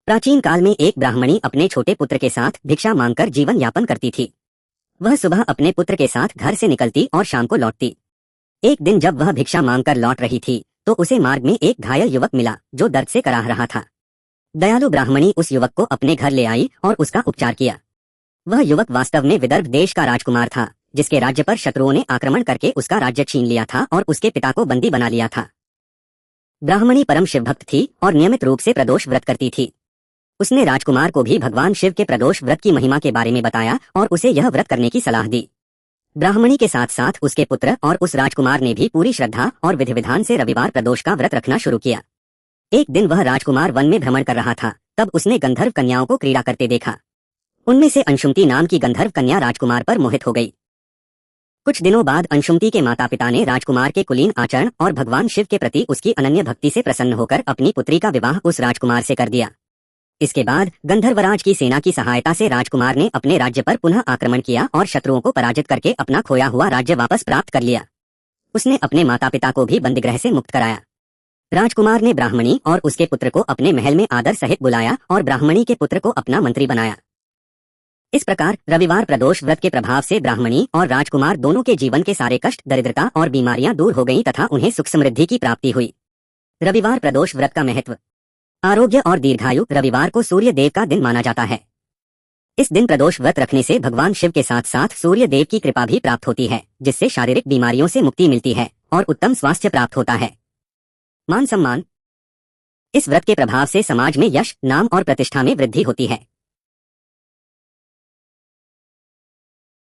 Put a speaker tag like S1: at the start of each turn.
S1: प्राचीन काल में एक ब्राह्मणी अपने छोटे पुत्र के साथ भिक्षा मांगकर जीवन यापन करती थी। वह सुबह अपने पुत्र के साथ घर से निकलती और शाम को लौटती। एक दिन जब वह भिक्षा मांगकर लौट रही थी तो उसे मार्ग में एक घायल युवक मिला जो दर्द से कराह रहा था। दयालु ब्राह्मणी उस युवक को अपने घर ले आई और उसका उपचार किया। वह युवक वास्तव में विदर्भ देश का राजकुमार था, जिसके राज्य पर शत्रुओं ने आक्रमण करके उसका राज्य छीन लिया था और उसके पिता को बंदी बना लिया था। ब्राह्मणी परम शिवभक्त थी और नियमित रूप से प्रदोष व्रत करती थी। उसने राजकुमार को भी भगवान शिव के प्रदोष व्रत की महिमा के बारे में बताया और उसे यह व्रत करने की सलाह दी। ब्राह्मणी के साथ साथ उसके पुत्र और उस राजकुमार ने भी पूरी श्रद्धा और विधि विधान से रविवार प्रदोष का व्रत रखना शुरू किया। एक दिन वह राजकुमार वन में भ्रमण कर रहा था, तब उसने गंधर्व कन्याओं को क्रीड़ा करते देखा। उनमें से अंशुमती नाम की गंधर्व कन्या राजकुमार पर मोहित हो गई। कुछ दिनों बाद अंशुमती के माता पिता ने राजकुमार के कुलीन आचरण और भगवान शिव के प्रति उसकी अनन्य भक्ति से प्रसन्न होकर अपनी पुत्री का विवाह उस राजकुमार से कर दिया। इसके बाद गंधर्वराज की सेना की सहायता से राजकुमार ने अपने राज्य पर पुनः आक्रमण किया और शत्रुओं को पराजित करके अपना खोया हुआ राज्य वापस प्राप्त कर लिया। उसने अपने माता पिता को भी बंदीगृह से मुक्त कराया। राजकुमार ने ब्राह्मणी और उसके पुत्र को अपने महल में आदर सहित बुलाया और ब्राह्मणी के पुत्र को अपना मंत्री बनाया। इस प्रकार रविवार प्रदोष व्रत के प्रभाव से ब्राह्मणी और राजकुमार दोनों के जीवन के सारे कष्ट, दरिद्रता और बीमारियां दूर हो गईं तथा उन्हें सुख समृद्धि की प्राप्ति हुई। रविवार प्रदोष व्रत का महत्व। आरोग्य और दीर्घायु। रविवार को सूर्य देव का दिन माना जाता है। इस दिन प्रदोष व्रत रखने से भगवान शिव के साथ साथ सूर्य देव की कृपा भी प्राप्त होती है, जिससे शारीरिक बीमारियों से मुक्ति मिलती है और उत्तम स्वास्थ्य प्राप्त होता है। मान सम्मान। इस व्रत के प्रभाव से समाज में यश, नाम और प्रतिष्ठा में वृद्धि होती है।